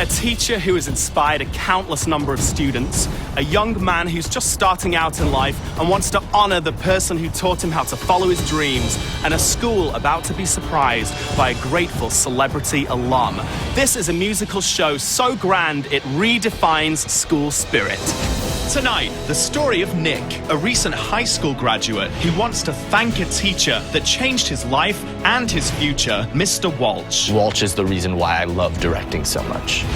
teacher who has inspired a countless number of students, a young man who's just starting out in life and wants to honor the person who taught him how to follow his dreams, and a school about to be surprised by a grateful celebrity alum. This is a musical show so grand it redefines school spirit. Tonight, the story of Nick, a recent high school graduate who wants to thank a teacher that changed his life and his future, Mr. Walch. Walch is the reason why I love directing so much.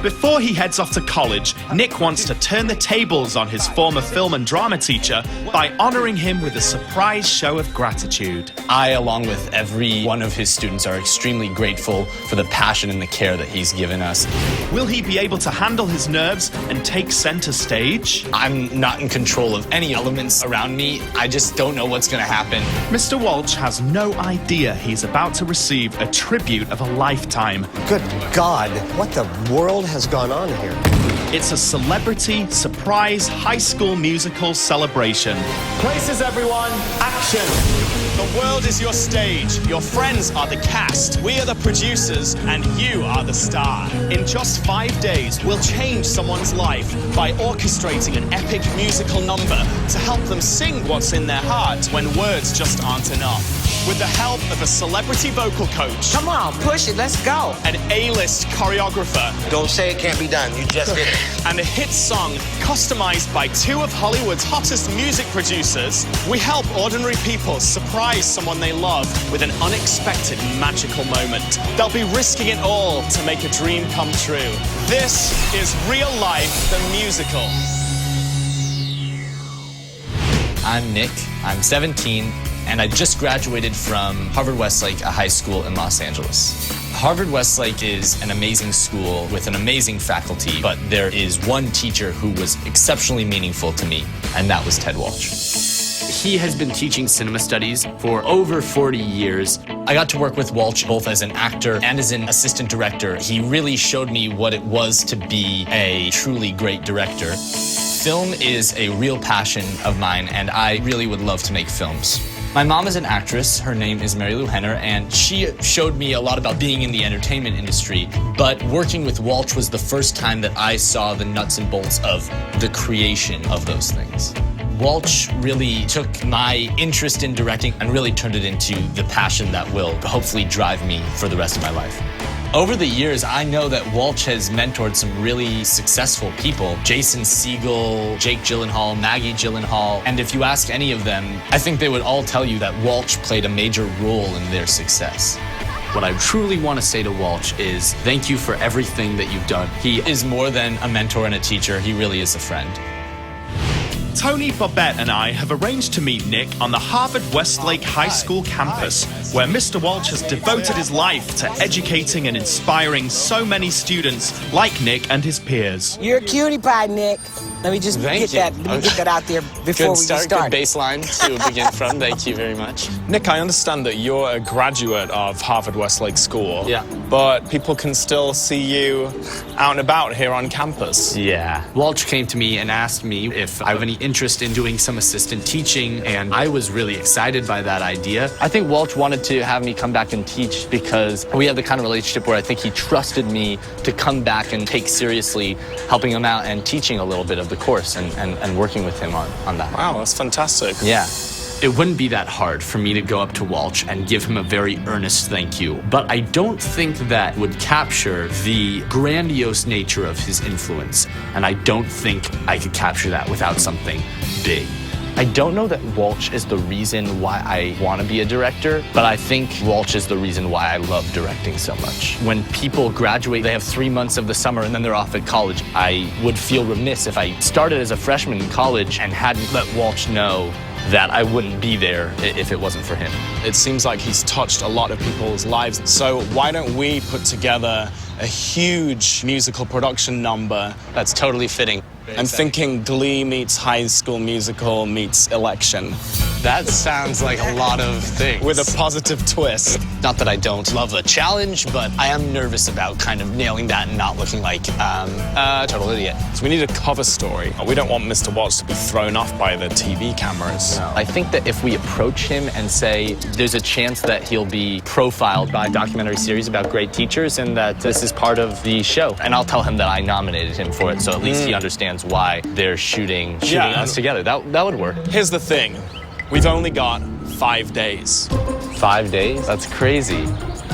Before he heads off to college, Nick wants to turn the tables on his former film and drama teacher by honoring him with a surprise show of gratitude. I, along with every one of his students, are extremely grateful for the passion and the care that he's given us. Will he be able to handle his nerves and take center stage? I'm not in control of any elements around me. I just don't know what's going to happen. Mr. Walch has no idea he's about to receive a tribute of a lifetime. Good God, what the world has gone on here? It's a celebrity surprise high school musical celebration. Places, everyone. Action. The world is your stage. Your friends are the cast. We are the producers, and you are the star. In just 5 days, we'll change someone's life by orchestrating an epic musical number to help them sing what's in their heart when words just aren't enough. With the help of a celebrity vocal coach. Come on, push it, let's go. An A-list choreographer. Don't say it can't be done, you just did it. And a hit song customized by 2 of Hollywood's hottest music producers. We help ordinary people surprise someone they love with an unexpected magical moment. They'll be risking it all to make a dream come true. This is Real Life, the musical. I'm Nick, I'm 17, and I just graduated from Harvard-Westlake, a high school in Los Angeles. Harvard-Westlake is an amazing school with an amazing faculty, but there is one teacher who was exceptionally meaningful to me, and that was Ted Walch. He has been teaching cinema studies for over 40 years. I got to work with Walch both as an actor and as an assistant director. He really showed me what it was to be a truly great director. Film is a real passion of mine, and I really would love to make films. My mom is an actress. Her name is Marilu Henner, and she showed me a lot about being in the entertainment industry. But working with Walch was the first time that I saw the nuts and bolts of the creation of those things. Walch really took my interest in directing and really turned it into the passion that will hopefully drive me for the rest of my life. Over the years, I know that Walch has mentored some really successful people. Jason Segel, Jake Gyllenhaal, Maggie Gyllenhaal. And if you ask any of them, I think they would all tell you that Walch played a major role in their success. What I truly want to say to Walch is thank you for everything that you've done. He is more than a mentor and a teacher. He really is a friend. Tony, Bobette, and I have arranged to meet Nick on the Harvard-Westlake High School campus, where Mr. Walch has devoted his life to educating and inspiring so many students like Nick and his peers. You're a cutie pie, Nick. Let me just get that out there before we start. Good baseline to begin from. Thank you very much. Nick, I understand that you're a graduate of Harvard-Westlake School. Yeah. But people can still see you out and about here on campus. Yeah. Walch came to me and asked me if I have any interest in doing some assistant teaching, and I was really excited by that idea. I think Walch wanted to have me come back and teach because we have the kind of relationship where I think he trusted me to come back and take seriously helping him out and teaching a little bit of the course and working with him on that. Wow, that's fantastic. Yeah. It wouldn't be that hard for me to go up to Walch and give him a very earnest thank you, but I don't think that would capture the grandiose nature of his influence, and I don't think I could capture that without something big. I don't know that Walch is the reason why I want to be a director, but I think Walch is the reason why I love directing so much. When people graduate, they have 3 months of the summer and then they're off at college. I would feel remiss if I started as a freshman in college and hadn't let Walch know that I wouldn't be there if it wasn't for him. It seems like he's touched a lot of people's lives. So why don't we put together a huge musical production number? That's totally fitting. I'm thinking Glee meets High School Musical meets Election. That sounds like a lot of things. With a positive twist. Not that I don't love a challenge, but I am nervous about kind of nailing that and not looking like a total idiot. So we need a cover story. We don't want Mr. Walch to be thrown off by the TV cameras. I think that if we approach him and say there's a chance that he'll be profiled by a documentary series about great teachers and that this is part of the show, and I'll tell him that I nominated him for it, so at least he understands why they're shooting us together. That would work. Here's the thing. We've only got 5 days. 5 days? That's crazy.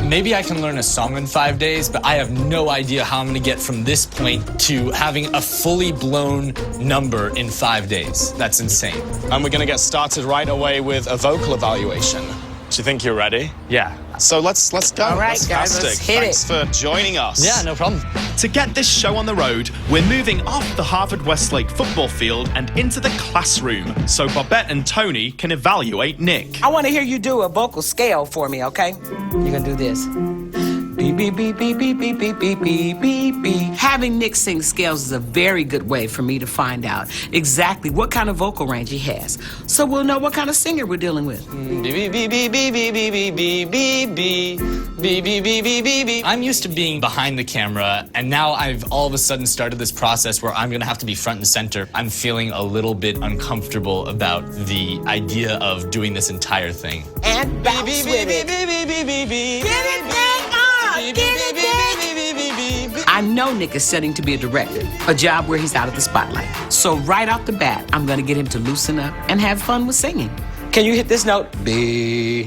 Maybe I can learn a song in 5 days, but I have no idea how I'm going to get from this point to having a fully blown number in 5 days. That's insane. And we're going to get started right away with a vocal evaluation. Do you think you're ready? Yeah. So let's go. All right, That's guys, fantastic. let's hit Thanks it. for joining us. Yeah, no problem. To get this show on the road, we're moving off the Harvard Westlake football field and into the classroom so Bobette and Tony can evaluate Nick. I want to hear you do a vocal scale for me, okay? You're gonna do this. Beep, beep, beep, beep, beep, beep, beep, beep, beep, beep, beep. Having Nick sing scales is a very good way for me to find out exactly what kind of vocal range he has. So we'll know what kind of singer we're dealing with. I'm used to being behind the camera, and now I've all of a sudden started this process where I'm gonna have to be front and center. I'm feeling a little bit uncomfortable about the idea of doing this entire thing. And bounce with it. Get it back on! Get it back! I know Nick is setting to be a director, a job where he's out of the spotlight. So right off the bat, I'm gonna get him to loosen up and have fun with singing. Can you hit this note? B.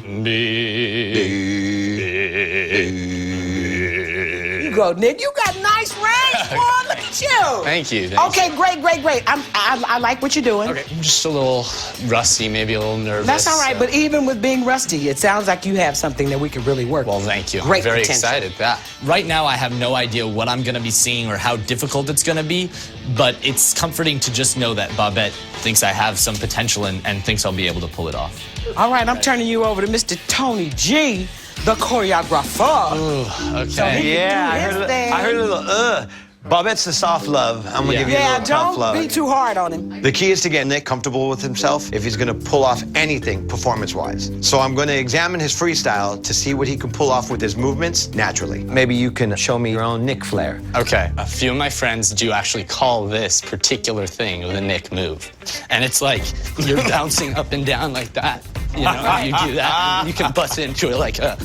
You go, Nick. You got nice range, boy. Look at you. Thank you. Okay, great. I like what you're doing. Okay, I'm just a little rusty, maybe a little nervous. That's all right, but even with being rusty, it sounds like you have something that we could really work Well, with. thank you. Great I'm very potential. excited. Right now, I have no idea what I'm going to be singing or how difficult it's going to be, but it's comforting to just know that Bobette thinks I have some potential and thinks I'll be able to pull it off. All right, I'm turning you over to Mr. Tony G, the choreographer. Ooh, okay. So he Yeah, I can do his thing. heard a little, Bobette's the soft love. I'm gonna give you a Yeah, little tough don't love. be too hard on him. The key is to get Nick comfortable with himself if he's gonna pull off anything performance-wise. So I'm gonna examine his freestyle to see what he can pull off with his movements naturally. Maybe you can show me your own Nick flair. Okay, a few of my friends do actually call this particular thing the Nick move. And it's like you're bouncing up and down like that. You know, you do that, and you can bust into it like a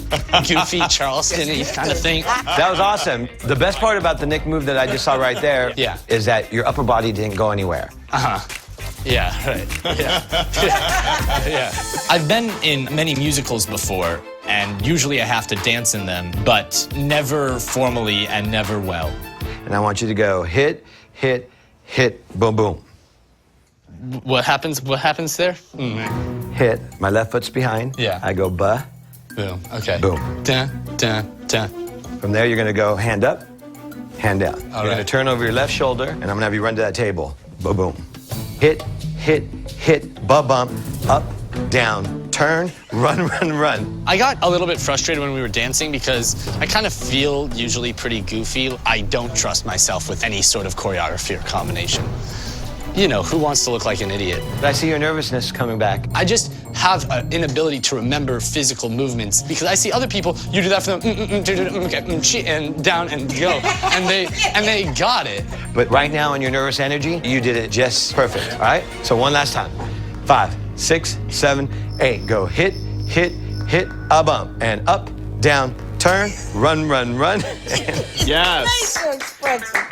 goofy Charleston-y kind of thing. That was awesome. The best part about the Nick move that I just saw right there is that your upper body didn't go anywhere. Yeah, right. Yeah. I've been in many musicals before, and usually I have to dance in them, but never formally and never well. And I want you to go hit, hit, hit, boom, boom. What happens there? Hit. My left foot's behind. Yeah. I go ba. Boom. Okay. Boom. Dun, dun, dun. From there, you're gonna go hand up, hand down. You're right. gonna turn over your left shoulder, and I'm gonna have you run to that table. Boom, boom. Hit, hit, hit, ba-bump, up, down, turn, run, run, run. I got a little bit frustrated when we were dancing because I kind of feel usually pretty goofy. I don't trust myself with any sort of choreography or combination. You know, who wants to look like an idiot? But I see your nervousness coming back. I just have an inability to remember physical movements because I see other people, you do that for them, and down and go, and they got it. But right now in your nervous energy, you did it just perfect, all right? So one last time. 5, 6, 7, 8. Go hit, hit, hit, a bump, and up, down, turn, run, run, run. Yes.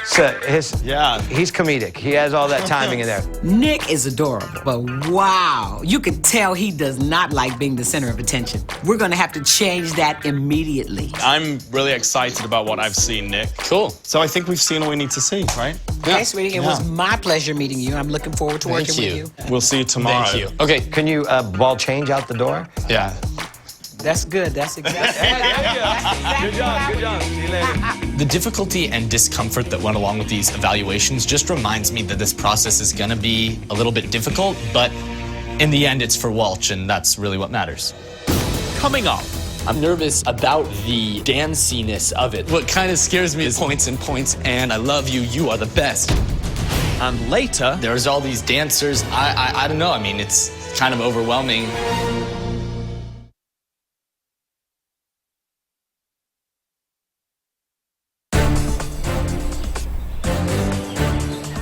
So he's comedic. He has all that timing in there. Nick is adorable, but wow, you can tell he does not like being the center of attention. We're gonna have to change that immediately. I'm really excited about what I've seen, Nick. Cool. So I think we've seen all we need to see, right? Okay, sweetie, it was my pleasure meeting you. I'm looking forward to working with you. We'll see you tomorrow. Thank you. Okay. Can you ball change out the door? Yeah. That's good. That's exactly. Good job. See you later. The difficulty and discomfort that went along with these evaluations just reminds me that this process is gonna be a little bit difficult, but in the end, it's for Walch, and that's really what matters. Coming up. I'm nervous about the danciness of it. What kind of scares me is points and points, and I love you, you are the best. And later, there's all these dancers. I don't know. I mean, it's kind of overwhelming.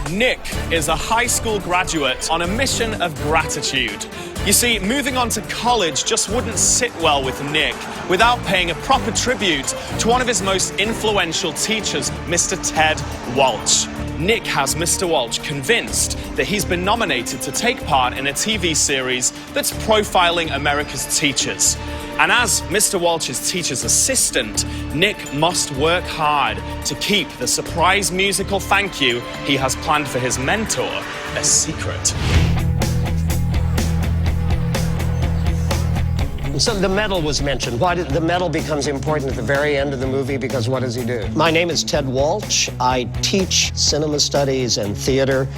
Nick is a high school graduate on a mission of gratitude. You see, moving on to college just wouldn't sit well with Nick without paying a proper tribute to one of his most influential teachers, Mr. Ted Walch. Nick has Mr. Walch convinced that he's been nominated to take part in a TV series that's profiling America's teachers. And as Mr. Walch's teacher's assistant, Nick must work hard to keep the surprise musical thank you he has planned for his mentor a secret. So the medal was mentioned. Why did the medal becomes important at the very end of the movie? Because what does he do? My name is Ted Walch. I teach cinema studies and theater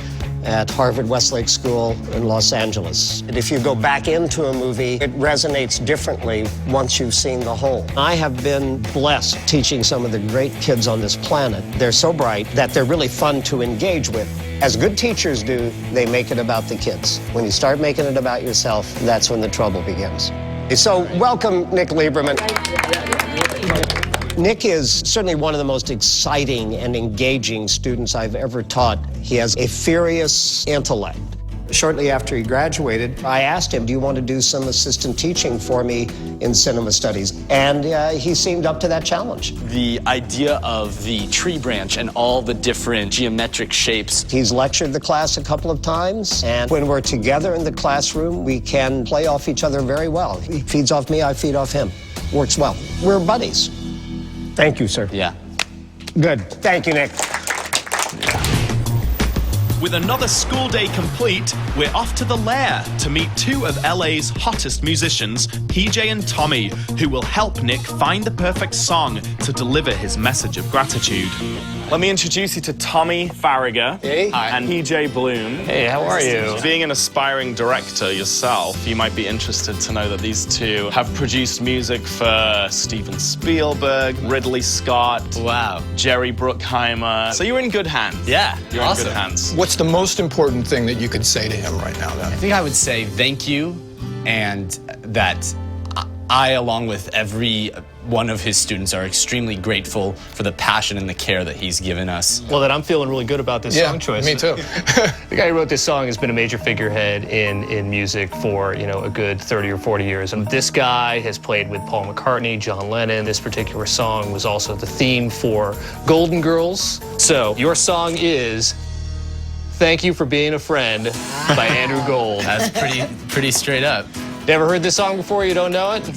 at Harvard Westlake School in Los Angeles. And if you go back into a movie, it resonates differently once you've seen the whole. I have been blessed teaching some of the great kids on this planet. They're so bright that they're really fun to engage with. As good teachers do, they make it about the kids. When you start making it about yourself, that's when the trouble begins. So welcome, Nick Lieberman. Nick is certainly one of the most exciting and engaging students I've ever taught. He has a furious intellect. Shortly after he graduated, I asked him, do you want to do some assistant teaching for me in cinema studies? And he seemed up to that challenge. The idea of the tree branch and all the different geometric shapes. He's lectured the class a couple of times, and when we're together in the classroom, we can play off each other very well. He feeds off me, I feed off him. Works well. We're buddies. Thank you, sir. Yeah. Good. Thank you, Nick. With another school day complete, we're off to the Lair to meet two of LA's hottest musicians, PJ and Tommy, who will help Nick find the perfect song to deliver his message of gratitude. Let me introduce you to Tommy Farragher and PJ Bloom. Hey, how are you? Being an aspiring director yourself, you might be interested to know that these two have produced music for Steven Spielberg, Ridley Scott, Wow. Jerry Bruckheimer. So you're in good hands. Yeah, You're awesome. in good hands. What's the most important thing that you could say to him right now, then? I think I would say thank you, and that I, along with every one of his students, are extremely grateful for the passion and the care that he's given us. Well, then I'm feeling really good about this song choice. Me too. The guy who wrote this song has been a major figurehead in music for, a good 30 or 40 years. And this guy has played with Paul McCartney, John Lennon. This particular song was also the theme for Golden Girls. So your song is Thank You for Being a Friend by Andrew Gold. That's pretty straight up. Never heard this song before? You don't know it?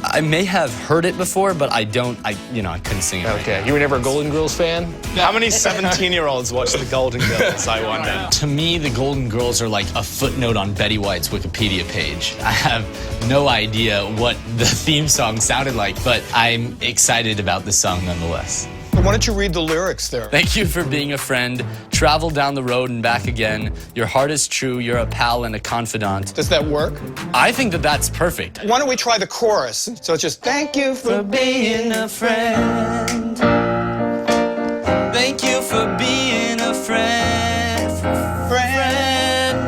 I may have heard it before, but I couldn't sing it. Okay. You were never a Golden Girls fan? How many 17-year-olds watch the Golden Girls, I wonder? To me, the Golden Girls are like a footnote on Betty White's Wikipedia page. I have no idea what the theme song sounded like, but I'm excited about the song nonetheless. Why don't you read the lyrics there? Thank you for being a friend. Travel down the road and back again. Your heart is true. You're a pal and a confidant. Does that work? I think that that's perfect. Why don't we try the chorus? So it's just, thank you for being a friend. Thank you for being a friend.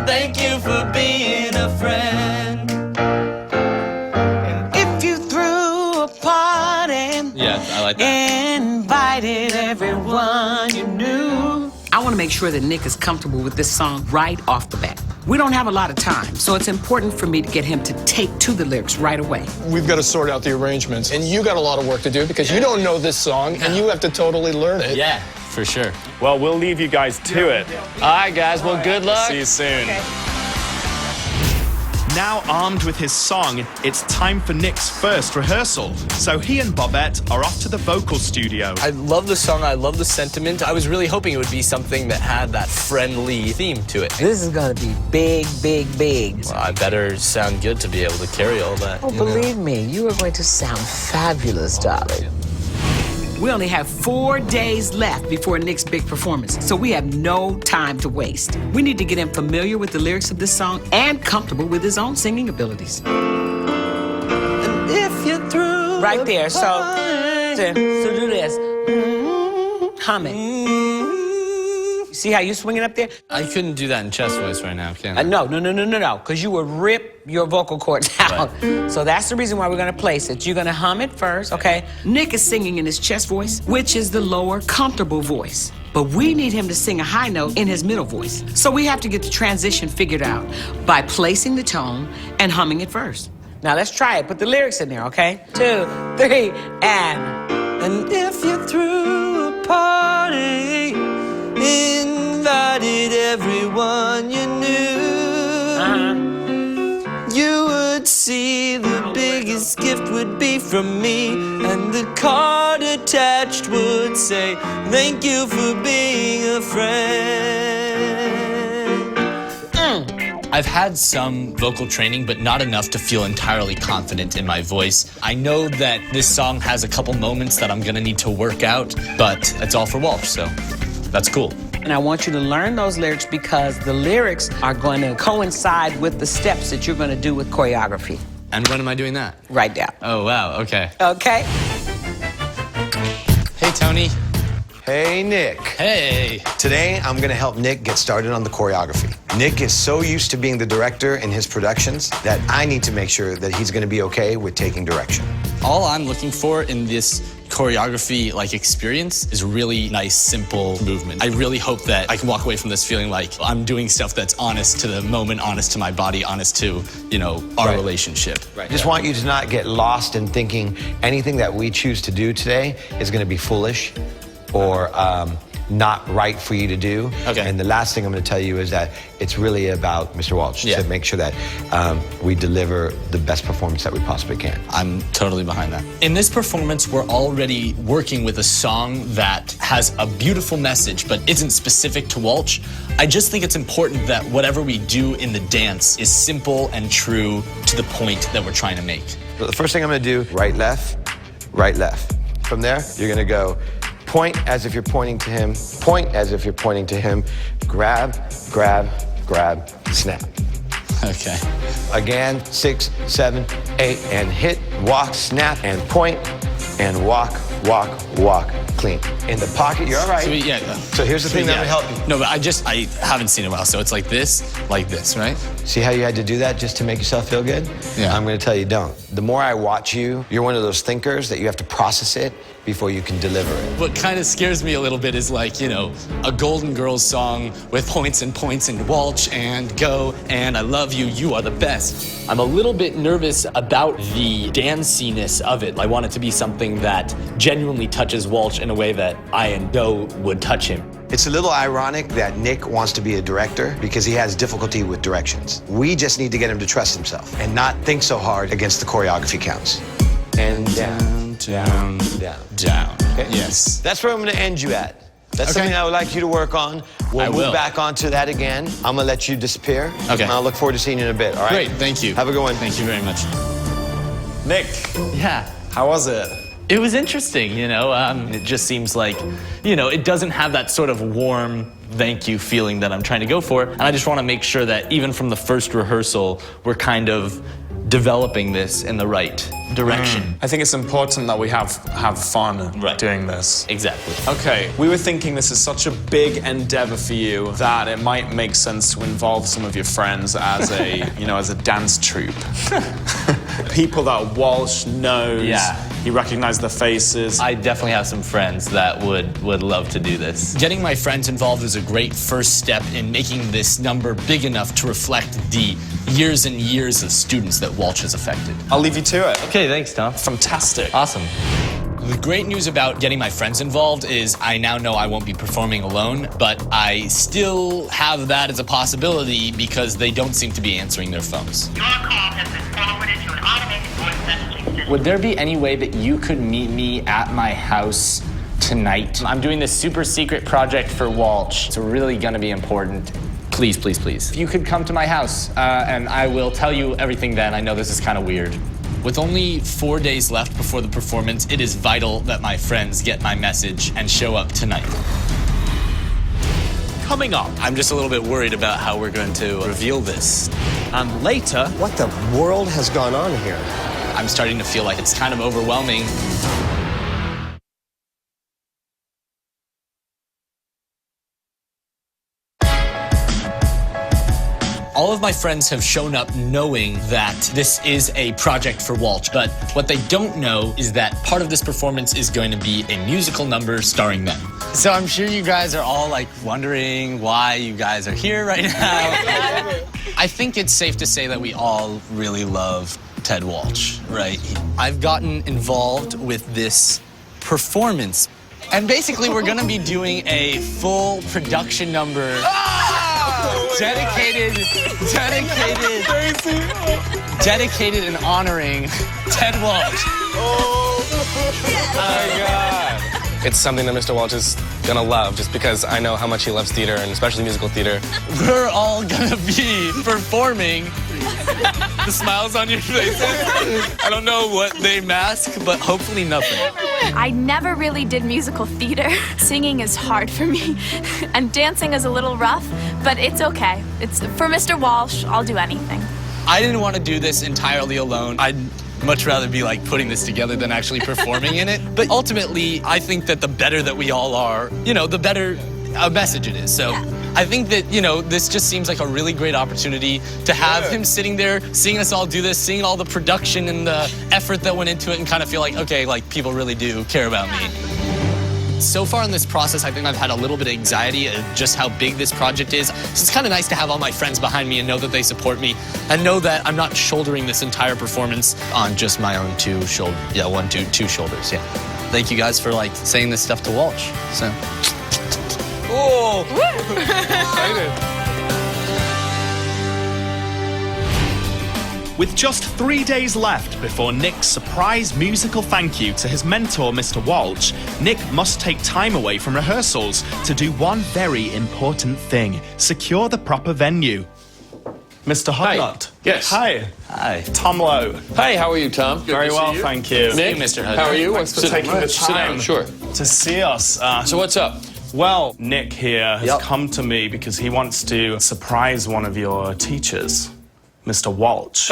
Thank you for being a friend. And if you threw a party, Yeah, I like that. invited everyone you knew. I want to make sure that Nick is comfortable with this song right off the bat. We don't have a lot of time, so it's important for me to get him to take to the lyrics right away. We've got to sort out the arrangements, and you got a lot of work to do because you don't know this song, and you have to totally learn it. Yeah, for sure. Well, we'll leave you guys to it. All right, guys. Well, good luck. See you soon. Now armed with his song, it's time for Nick's first rehearsal. So he and Bobette are off to the vocal studio. I love the song, I love the sentiment. I was really hoping it would be something that had that friendly theme to it. This is gonna be big, big, big. Well, I better sound good to be able to carry all that. Oh, believe me, you are going to sound fabulous, darling. We only have 4 days left before Nick's big performance, so we have no time to waste. We need to get him familiar with the lyrics of this song and comfortable with his own singing abilities. And if you're through Right there, so do this. Hum it. You see how you swinging up there? I couldn't do that in chest voice right now, can I? No, because you would rip your vocal cords out. Right. So that's the reason why we're gonna place it. You're gonna hum it first, okay? Nick is singing in his chest voice, which is the lower, comfortable voice. But we need him to sing a high note in his middle voice. So we have to get the transition figured out by placing the tone and humming it first. Now let's try it. Put the lyrics in there, okay? 2, 3, and if you threw a party, invited everyone you knew, you would see the biggest gift would be from me, and the card attached would say, thank you for being a friend. I've had some vocal training, but not enough to feel entirely confident in my voice. I know that this song has a couple moments that I'm gonna need to work out, but it's all for Walch, so that's cool. And I want you to learn those lyrics because the lyrics are going to coincide with the steps that you're going to do with choreography. And when am I doing that? Right down. Oh, wow, okay. Okay. Hey, Tony. Hey, Nick. Hey. Today, I'm gonna help Nick get started on the choreography. Nick is so used to being the director in his productions that I need to make sure that he's gonna be okay with taking direction. All I'm looking for in this choreography experience is really nice, simple movement. I really hope that I can walk away from this feeling like I'm doing stuff that's honest to the moment, honest to my body, honest to, our relationship. Right. Just want you to not get lost in thinking anything that we choose to do today is gonna be foolish or not right for you to do. Okay. And the last thing I'm going to tell you is that it's really about Mr. Walch to make sure that we deliver the best performance that we possibly can. I'm totally behind that. In this performance, we're already working with a song that has a beautiful message, but isn't specific to Walch. I just think it's important that whatever we do in the dance is simple and true to the point that we're trying to make. So the first thing I'm going to do, right, left, right, left. From there, you're going to go point as if you're pointing to him, point as if you're pointing to him, grab, grab, grab, snap. Okay. Again, 6, 7, 8, and hit, walk, snap, and point, and walk, walk, walk, clean. In the pocket, you're all right. So here's the thing that will help you. No, but I haven't seen it well, so it's like this, right? See how you had to do that just to make yourself feel good? Yeah. I'm gonna tell you, don't. The more I watch you, you're one of those thinkers that you have to process it before you can deliver it. What kind of scares me a little bit is a Golden Girls song with points and Walch and go and I love you, you are the best. I'm a little bit nervous about the danciness of it. I want it to be something that genuinely touches Walch in a way that I know would touch him. It's a little ironic that Nick wants to be a director because he has difficulty with directions. We just need to get him to trust himself and not think so hard against the choreography counts. And down, down, down, down. Okay? Yes. That's where I'm gonna end you at. That's something I would like you to work on. We'll move back onto that again. I'm gonna let you disappear. Okay. And I'll look forward to seeing you in a bit, all right? Great, thank you. Have a good one. Thank you very much. Nick, Yeah. how was it? It was interesting, it just seems like, it doesn't have that sort of warm thank you feeling that I'm trying to go for. And I just want to make sure that even from the first rehearsal, we're kind of developing this in the right direction. I think it's important that we have fun doing this. Exactly. Okay, we were thinking this is such a big endeavor for you that it might make sense to involve some of your friends as a, as a dance troupe. People that Walch knows. Yeah. He recognized the faces. I definitely have some friends that would love to do this. Getting my friends involved is a great first step in making this number big enough to reflect the years and years of students that Walch has affected. I'll leave you to it. Okay, thanks, Tom. Fantastic. Awesome. The great news about getting my friends involved is I now know I won't be performing alone, but I still have that as a possibility because they don't seem to be answering their phones. Your call has been forwarded to an automated voice messaging system. Would there be any way that you could meet me at my house tonight? I'm doing this super secret project for Walch. It's really gonna be important. Please, please, please. If you could come to my house, and I will tell you everything then. I know this is kind of weird. With only 4 days left before the performance, it is vital that my friends get my message and show up tonight. Coming up, I'm just a little bit worried about how we're going to reveal this. And later, What the world has gone on here? I'm starting to feel like it's kind of overwhelming. All of my friends have shown up knowing that this is a project for Walch, but what they don't know is that part of this performance is going to be a musical number starring them. So I'm sure you guys are all like wondering why you guys are here right now. I think it's safe to say that we all really love Ted Walch, right? I've gotten involved with this performance. And basically, we're gonna be doing a full production number dedicated and honoring Ted Walch. Oh my God. It's something that Mr. Walch is gonna love, just because I know how much he loves theater, and especially musical theater. We're all gonna be performing. The smiles on your faces. I don't know what they mask, but hopefully nothing. I never really did musical theater. Singing is hard for me, and dancing is a little rough, but it's okay. It's for Mr. Walch, I'll do anything. I didn't want to do this entirely alone. I'd much rather be like putting this together than actually performing in it. But ultimately, I think that the better that we all are, you know, the better a message it is. So I think that, you know, this just seems like a really great opportunity to have him sitting there, seeing us all do this, seeing all the production and the effort that went into it, and kind of feel like, okay, like people really do care about me. So far in this process, I think I've had a little bit of anxiety of just how big this project is. So it's kind of nice to have all my friends behind me and know that they support me, and know that I'm not shouldering this entire performance on just my own two shoulders. Yeah, two shoulders, yeah. Thank you guys for like saying this stuff to Walch, so. Oh! Excited. With just 3 days left before Nick's surprise musical thank you to his mentor, Mr. Walch, Nick must take time away from rehearsals to do one very important thing: secure the proper venue. Mr. Hudnut. Yes. Hi. Hi. Tom Lowe. Hi, how are you, Tom? Very well, thank you. Nick, Mr. Hudnut. how are you? Thanks for taking the time Sure. to see us. So what's up? Well, Nick here has come to me because he wants to surprise one of your teachers, Mr. Walch.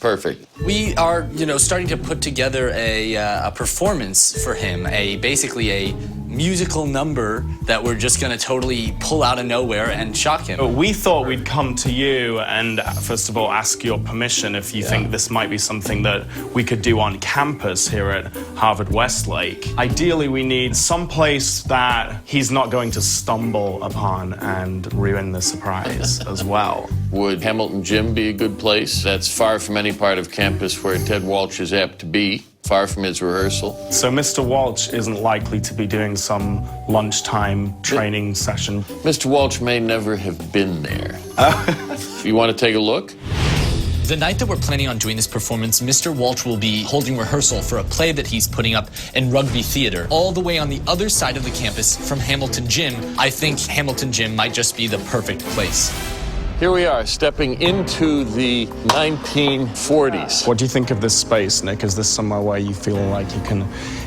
Perfect. We are, you know, starting to put together a performance for him, basically a musical number that we're just gonna totally pull out of nowhere and shock him. We thought we'd come to you and first of all ask your permission if you think this might be something that we could do on campus here at Harvard Westlake. Ideally, we need some place that he's not going to stumble upon and ruin the surprise as well. Would Hamilton Gym be a good place? That's far from any part of campus where Ted Walch is apt to be, far from his rehearsal. So Mr. Walch isn't likely to be doing some lunchtime training session. Mr. Walch may never have been there. You want to take a look? The night that we're planning on doing this performance, Mr. Walch will be holding rehearsal for a play that he's putting up in Rugby Theater, all the way on the other side of the campus from Hamilton Gym. I think Hamilton Gym might just be the perfect place. Here we are, stepping into the 1940s. What do you think of this space, Nick? Is this somewhere where you feel like you can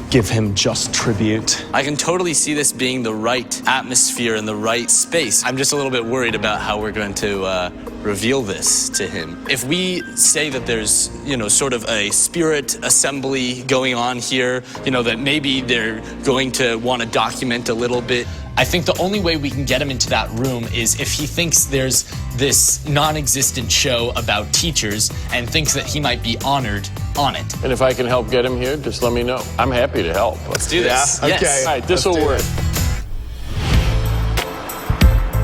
give him just tribute? I can totally see this being the right atmosphere and the right space. I'm just a little bit worried about how we're going to reveal this to him. If we say that there's, you know, sort of a spirit assembly going on here, you know, that maybe they're going to want to document a little bit, I think the only way we can get him into that room is if he thinks there's this non-existent show about teachers and thinks that he might be honored on it. And if I can help get him here, just let me know. I'm happy to help. Let's do this. Yeah? Yes. Okay. All right, this will work.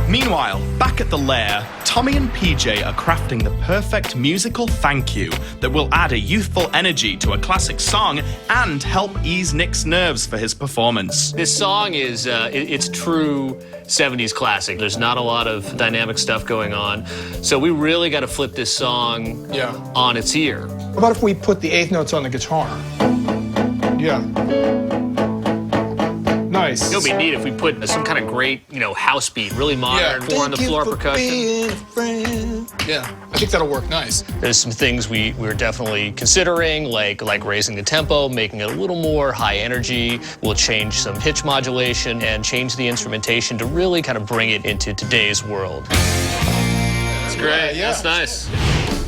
Meanwhile, back at the lair, Tommy and PJ are crafting the perfect musical thank you that will add a youthful energy to a classic song and help ease Nick's nerves for his performance. This song is, it's true 70s classic. There's not a lot of dynamic stuff going on. So we really got to flip this song on its ear. How about if we put the eighth notes on the guitar? Yeah. Nice. It would be neat if we put some kind of great, you know, house beat, really modern, four on the floor percussion. Yeah, I think that'll work nice. There's some things we're definitely considering, like raising the tempo, making it a little more high energy. We'll change some pitch modulation and change the instrumentation to really kind of bring it into today's world. That's great. Yeah. That's nice.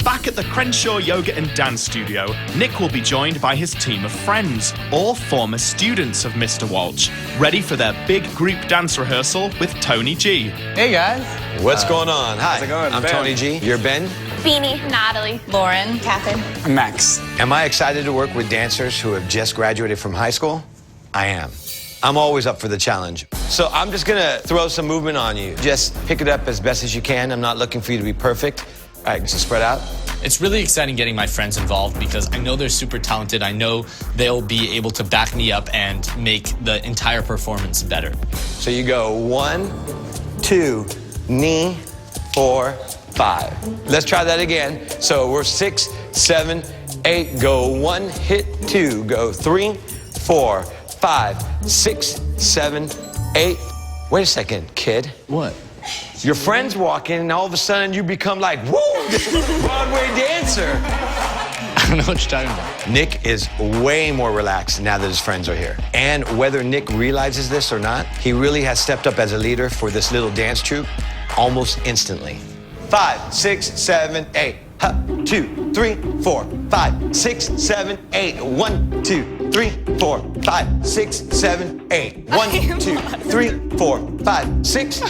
Back at the Crenshaw Yoga and Dance Studio, Nick will be joined by his team of friends, all former students of Mr. Walch, ready for their big group dance rehearsal with Tony G. Hey, guys. What's going on? Hi, how's it going? I'm Ben. Tony G. You're Ben? Beanie, Natalie, Lauren, Catherine. I'm Max. Am I excited to work with dancers who have just graduated from high school? I am. I'm always up for the challenge. So I'm just gonna throw some movement on you. Just pick it up as best as you can. I'm not looking for you to be perfect. All right, so spread out. It's really exciting getting my friends involved because I know they're super talented. I know they'll be able to back me up and make the entire performance better. So you go 1, 2, knee, 4, 5. Let's try that again. So we're 6, 7, 8. Go 1, hit 2. Go 3, 4, 5, 6, 7, 8. Wait a second, kid. What? Your friends walk in and all of a sudden you become like, whoa, this is a Broadway dancer. I don't know what you're talking about. Nick is way more relaxed now that his friends are here. And whether Nick realizes this or not, he really has stepped up as a leader for this little dance troupe almost instantly. 5, 6, 7, 8. 2, 3, 4, 5, 6, 7, 8. 1, 2, 3, 4, 5, 6, 7, 8. 1, 2, 3, 4, 5, 6.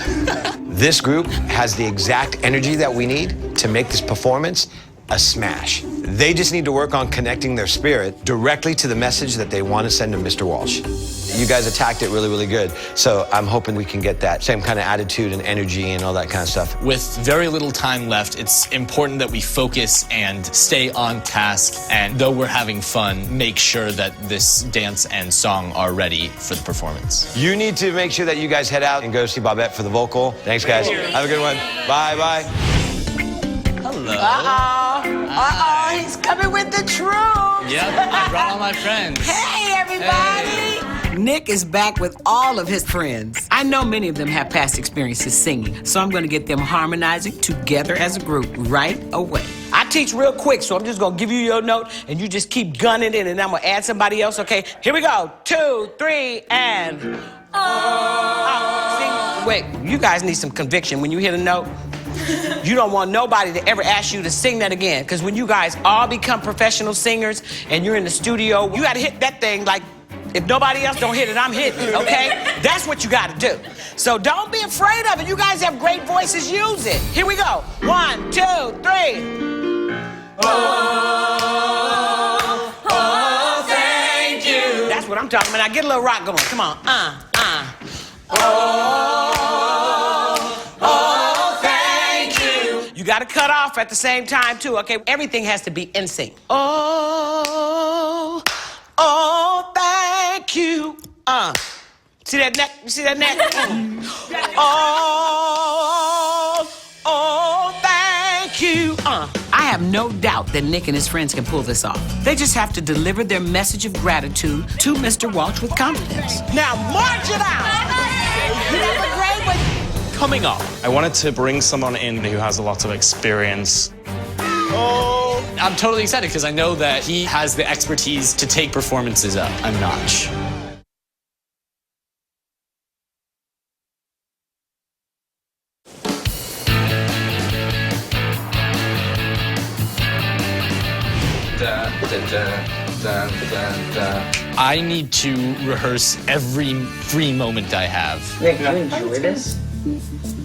This group has the exact energy that we need to make this performance a smash. They just need to work on connecting their spirit directly to the message that they want to send to Mr. Walch. You guys attacked it really, really good. So I'm hoping we can get that same kind of attitude and energy and all that kind of stuff. With very little time left, it's important that we focus and stay on task. And though we're having fun, make sure that this dance and song are ready for the performance. You need to make sure that you guys head out and go see Bobette for the vocal. Thanks, guys. Have a good one. Bye, bye. Hello. Uh-oh, he's coming with the troops. Yep, I brought all my friends. Hey, everybody. Hey. Nick is back with all of his friends. I know many of them have past experiences singing, so I'm going to get them harmonizing together as a group right away. I teach real quick, so I'm just going to give you your note, and you just keep gunning it, and I'm going to add somebody else, okay? Here we go. 2, 3, and... See? Wait, you guys need some conviction when you hear the note. You don't want nobody to ever ask you to sing that again, because when you guys all become professional singers and you're in the studio, you got to hit that thing like, if nobody else don't hit it, I'm hitting it, okay? That's what you got to do. So don't be afraid of it. You guys have great voices. Use it. Here we go. 1, 2, 3. Oh, thank you. That's what I'm talking about. Now get a little rock going. Come on. You got to cut off at the same time, too, okay? Everything has to be in sync. Oh, thank you. See that neck? You see that neck? Oh, thank you. I have no doubt that Nick and his friends can pull this off. They just have to deliver their message of gratitude to Mr. Walch with confidence. Now, march it out. You have a great one. Coming up, I wanted to bring someone in who has a lot of experience. I'm totally excited because I know that he has the expertise to take performances up a notch. I need to rehearse every free moment I have. Nick, do you enjoy this?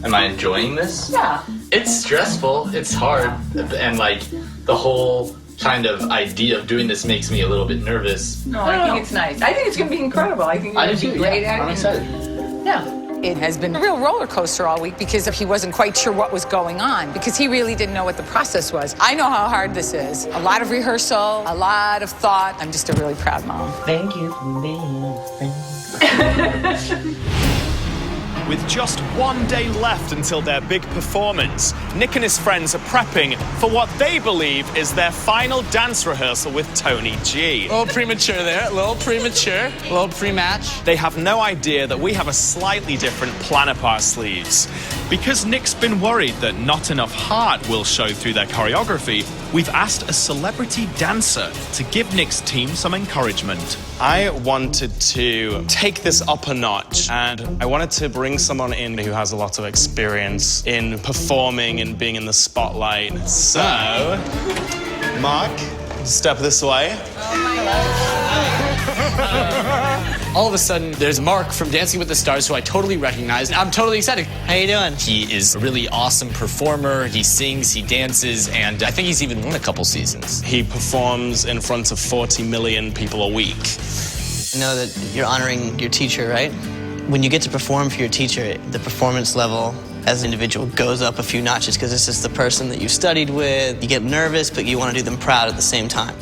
Am I enjoying this? Yeah. It's stressful, it's hard, and like the whole kind of idea of doing this makes me a little bit nervous. No, I think it's nice. I think it's going to be incredible. I think it's going to be great. I'm excited. Yeah. It has been a real roller coaster all week because he wasn't quite sure what was going on because he really didn't know what the process was. I know how hard this is. A lot of rehearsal, a lot of thought. I'm just a really proud mom. Thank you for being a friend. With just one day left until their big performance, Nick and his friends are prepping for what they believe is their final dance rehearsal with Tony G. A little premature there, a little premature, a little pre-match. They have no idea that we have a slightly different plan up our sleeves. Because Nick's been worried that not enough heart will show through their choreography, we've asked a celebrity dancer to give Nick's team some encouragement. I wanted to take this up a notch, and I wanted to bring someone in who has a lot of experience in performing and being in the spotlight. So, Mark, step this way. All of a sudden, there's Mark from Dancing with the Stars, who I totally recognize. I'm totally excited. How you doing? He is a really awesome performer. He sings, he dances, and I think he's even won a couple seasons. He performs in front of 40 million people a week. I know that you're honoring your teacher, right? When you get to perform for your teacher, the performance level as an individual goes up a few notches because this is the person that you studied with. You get nervous, but you want to do them proud at the same time.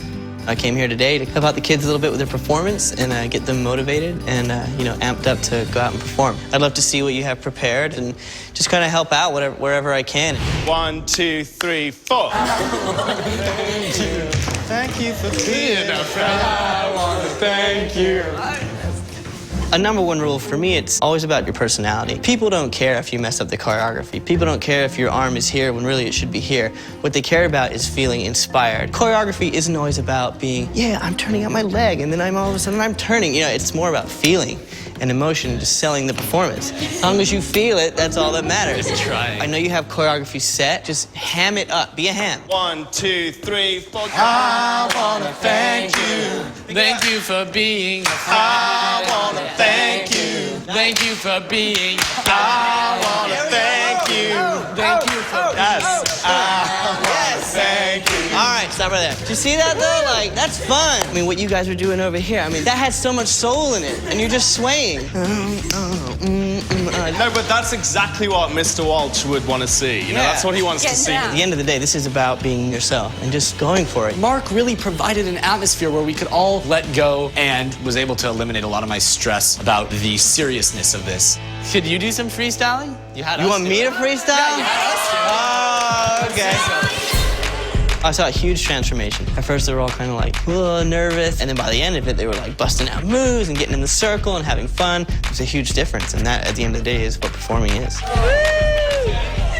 I came here today to help out the kids a little bit with their performance and get them motivated and, amped up to go out and perform. I'd love to see what you have prepared and just kind of help out wherever I can. 1, 2, 3, 4. Thank you for being a friend. I want to thank you. A number one rule for me, it's always about your personality. People don't care if you mess up the choreography. People don't care if your arm is here when really it should be here. What they care about is feeling inspired. Choreography isn't always about being, yeah, I'm turning out my leg, and then all of a sudden I'm turning. It's more about feeling and emotion and just selling the performance. As long as you feel it, that's all that matters. Just trying. I know you have choreography set, just ham it up, be a ham. 1, 2, 3, 4. I wanna thank you. Thank you for being a friend. I wanna thank you. Thank you for being. I wanna thank you. Thank you for. Yes. Thank you. All right, stop right there. Did you see that though? Like, that's fun. I mean, what you guys were doing over here, that had so much soul in it, and you're just swaying. No, but that's exactly what Mr. Walch would want to see. That's what he wants to see. At the end of the day, this is about being yourself and just going for it. Mark really provided an atmosphere where we could all let go and was able to eliminate a lot of my stress about the seriousness of this. Could you do some freestyling? You want me to freestyle? Yeah, you had us do it. Oh, okay. I saw a huge transformation. At first, they were all kind of like, nervous. And then by the end of it, they were like busting out moves and getting in the circle and having fun. There's a huge difference. And that, at the end of the day, is what performing is.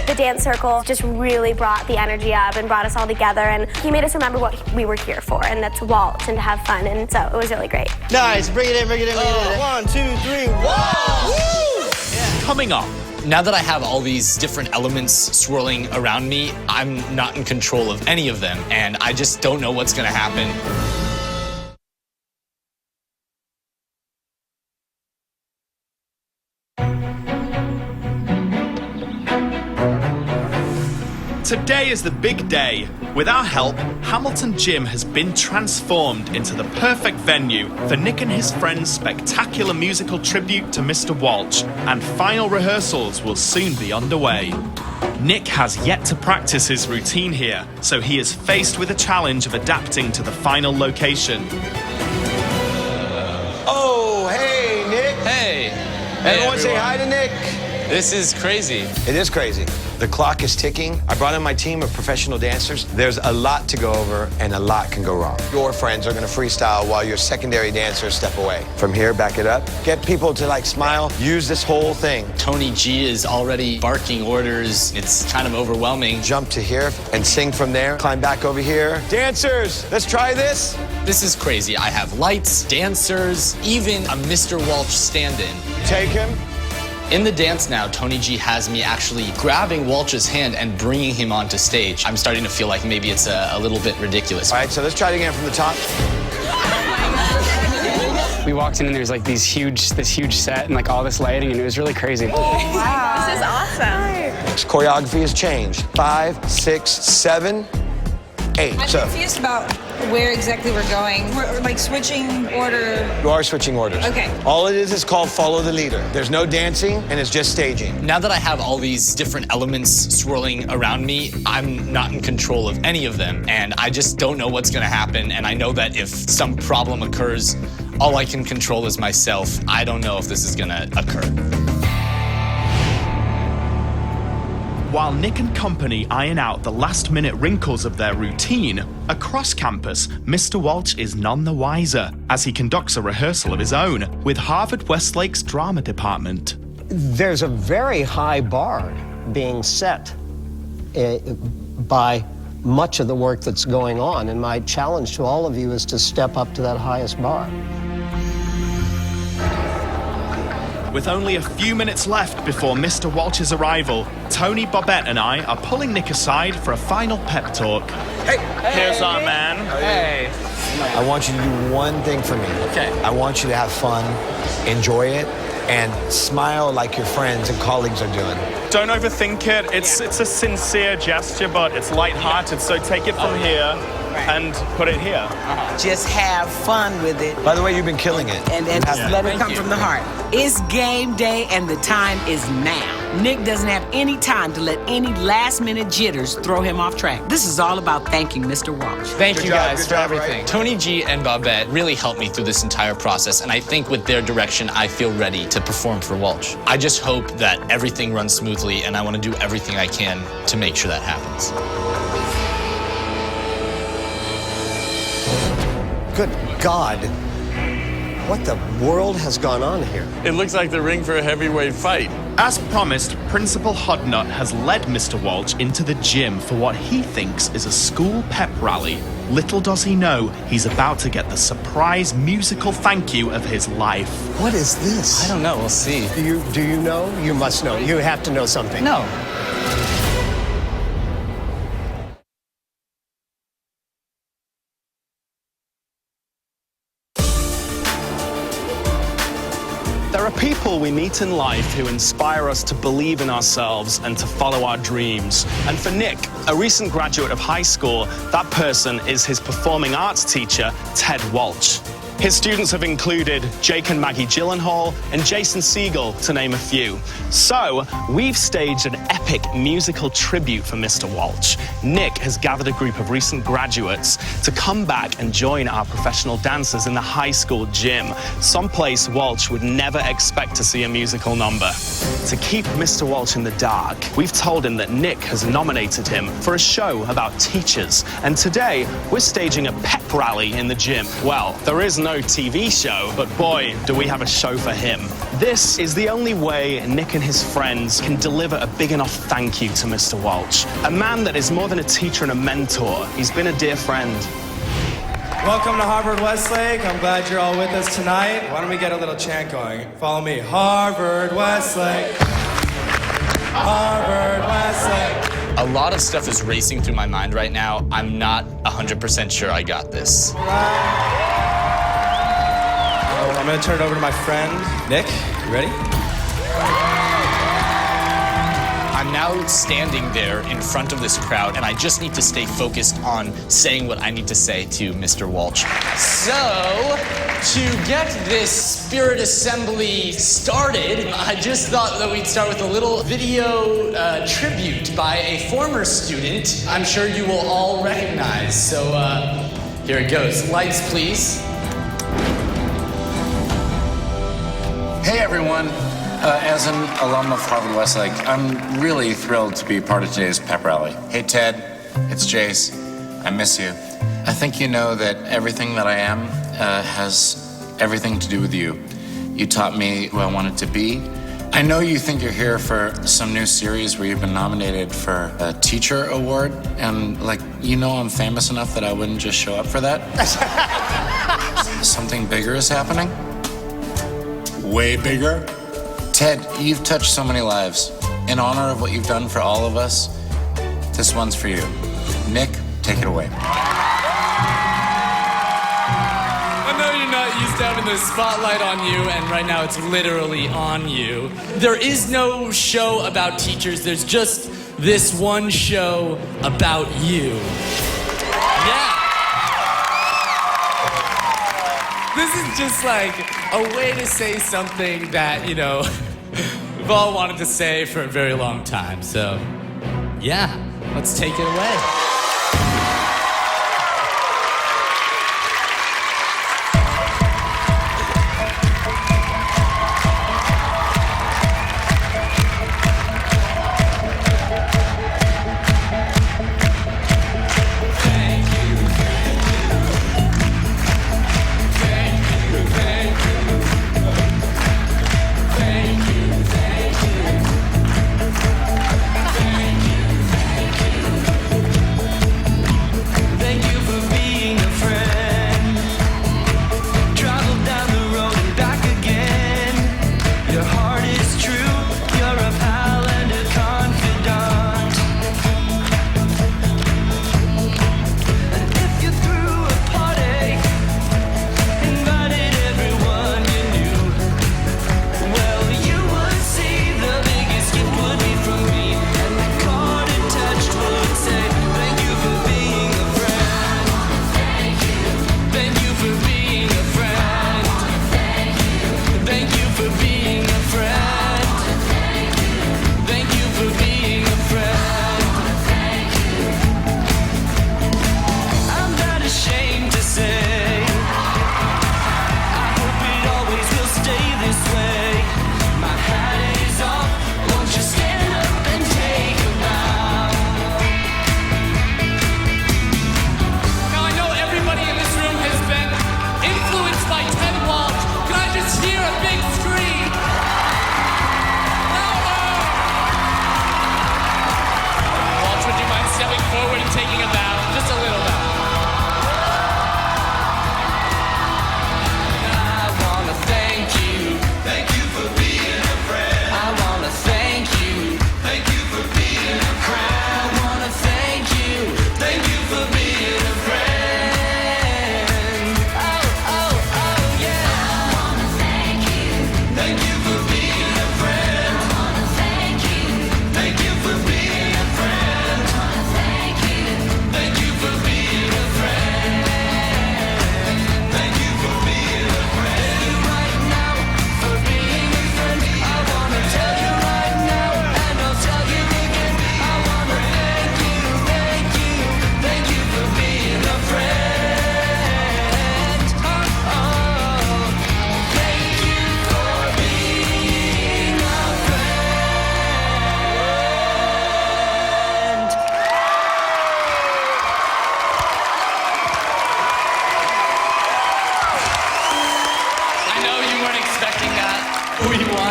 The dance circle just really brought the energy up and brought us all together. And he made us remember what we were here for. And that's waltz and to have fun. And so it was really great. Nice. Bring it in, bring it in, bring it in. 1, 2, 3, waltz! Yeah. Coming up. Now that I have all these different elements swirling around me, I'm not in control of any of them, and I just don't know what's gonna happen. Today is the big day. With our help, Hamilton Gym has been transformed into the perfect venue for Nick and his friends' spectacular musical tribute to Mr. Walch, and final rehearsals will soon be underway. Nick has yet to practice his routine here, so he is faced with a challenge of adapting to the final location. Oh, hey, Nick. Hey. Everyone say hi to Nick. This is crazy. It is crazy. The clock is ticking. I brought in my team of professional dancers. There's a lot to go over, and a lot can go wrong. Your friends are gonna freestyle while your secondary dancers step away. From here, back it up. Get people to smile. Use this whole thing. Tony G is already barking orders. It's kind of overwhelming. Jump to here and sing from there. Climb back over here. Dancers, let's try this. This is crazy. I have lights, dancers, even a Mr. Walch stand-in. Take him. In the dance now, Tony G has me actually grabbing Walch's hand and bringing him onto stage. I'm starting to feel like maybe it's a little bit ridiculous. All right, so let's try it again from the top. We walked in and there's this huge set and all this lighting, and it was really crazy. Wow. This is awesome. Choreography has changed. 5, 6, 7, 8. I'm confused about where exactly we're going. We're switching order. You are switching orders. Okay. All it is called follow the leader. There's no dancing, and it's just staging. Now that I have all these different elements swirling around me, I'm not in control of any of them, and I just don't know what's gonna happen, and I know that if some problem occurs, all I can control is myself. I don't know if this is gonna occur. While Nick and company iron out the last-minute wrinkles of their routine, across campus, Mr. Walch is none the wiser as he conducts a rehearsal of his own with Harvard Westlake's drama department. There's a very high bar being set by much of the work that's going on, and my challenge to all of you is to step up to that highest bar. with only a few minutes left before Mr. Walch's arrival, Tony, Bobette and I are pulling Nick aside for a final pep talk. Hey! Here's our man. Hey. I want you to do one thing for me. Okay. I want you to have fun, enjoy it, and smile like your friends and colleagues are doing. Don't overthink it. It's a sincere gesture, but it's lighthearted, so take it from here and put it here. Just have fun with it. By the way, you've been killing it. And just let it come from the heart. It's game day and the time is now. Nick doesn't have any time to let any last-minute jitters throw him off track. This is all about thanking Mr. Walch. Thank you guys for everything. Tony G and Bobette really helped me through this entire process, and I think with their direction, I feel ready to perform for Walch. I just hope that everything runs smoothly, and I want to do everything I can to make sure that happens. Good God. What the world has gone on here? It looks like the ring for a heavyweight fight. As promised, Principal Hodnut has led Mr. Walch into the gym for what he thinks is a school pep rally. Little does he know, he's about to get the surprise musical thank you of his life. What is this? I don't know, we'll see. Do you know? You must know. You have to know something. No. There are people we meet in life who inspire us to believe in ourselves and to follow our dreams. And for Nick, a recent graduate of high school, that person is his performing arts teacher, Ted Walch. His students have included Jake and Maggie Gyllenhaal and Jason Segel, to name a few. So, we've staged an epic musical tribute for Mr. Walch. Nick has gathered a group of recent graduates to come back and join our professional dancers in the high school gym, someplace Walch would never expect to see a musical number. To keep Mr. Walch in the dark, we've told him that Nick has nominated him for a show about teachers, and today we're staging a pep rally in the gym. Well, there is no TV show, but boy, do we have a show for him. This is the only way Nick and his friends can deliver a big enough thank you to Mr. Walch, a man that is more than a teacher and a mentor. He's been a dear friend. Welcome to Harvard Westlake. I'm glad you're all with us tonight. Why don't we get a little chant going? Follow me. Harvard Westlake. Harvard Westlake. A lot of stuff is racing through my mind right now. I'm not 100% sure I got this. I'm gonna turn it over to my friend, Nick. You ready? I'm now standing there in front of this crowd, and I just need to stay focused on saying what I need to say to Mr. Walch. So, to get this spirit assembly started, I just thought that we'd start with a little video tribute by a former student I'm sure you will all recognize. So, here it goes. Lights, please. Hey everyone, as an alum of Harvard Westlake, I'm really thrilled to be part of today's pep rally. Hey Ted, it's Jace, I miss you. I think you know that everything that I am has everything to do with you. You taught me who I wanted to be. I know you think you're here for some new series where you've been nominated for a teacher award, and you know I'm famous enough that I wouldn't just show up for that. Something bigger is happening. Way bigger? Ted, you've touched so many lives. In honor of what you've done for all of us, this one's for you. Nick, take it away. I know you're not used to having the spotlight on you, and right now it's literally on you. There is no show about teachers, there's just this one show about you. Yeah. This is just like a way to say something that, we've all wanted to say for a very long time. So, yeah, let's take it away.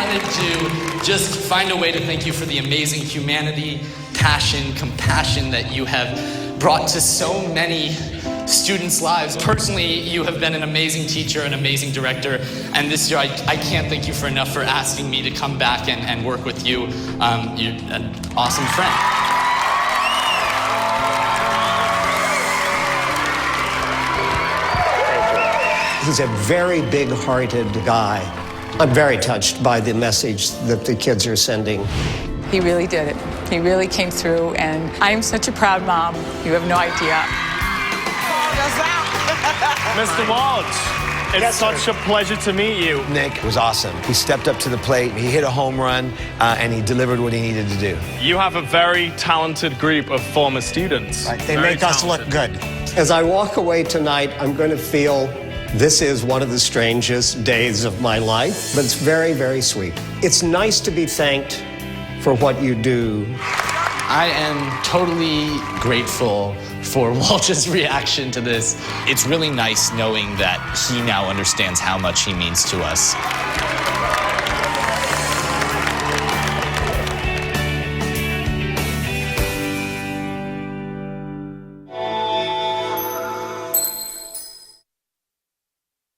wanted to just find a way to thank you for the amazing humanity, passion, compassion that you have brought to so many students' lives. Personally, you have been an amazing teacher, an amazing director, and this year I can't thank you for enough for asking me to come back and work with you. You're an awesome friend. He's a very big-hearted guy. I'm very touched by the message that the kids are sending. He really did it. He really came through, and I am such a proud mom. You have no idea. Mr. Walch, it's such a pleasure to meet you. Nick was awesome. He stepped up to the plate, he hit a home run, and he delivered what he needed to do. You have a very talented group of former students. Right. They make us look good. As I walk away tonight, I'm going to feel this is one of the strangest days of my life, but it's very, very sweet. It's nice to be thanked for what you do. I am totally grateful for Walch's reaction to this. It's really nice knowing that he now understands how much he means to us.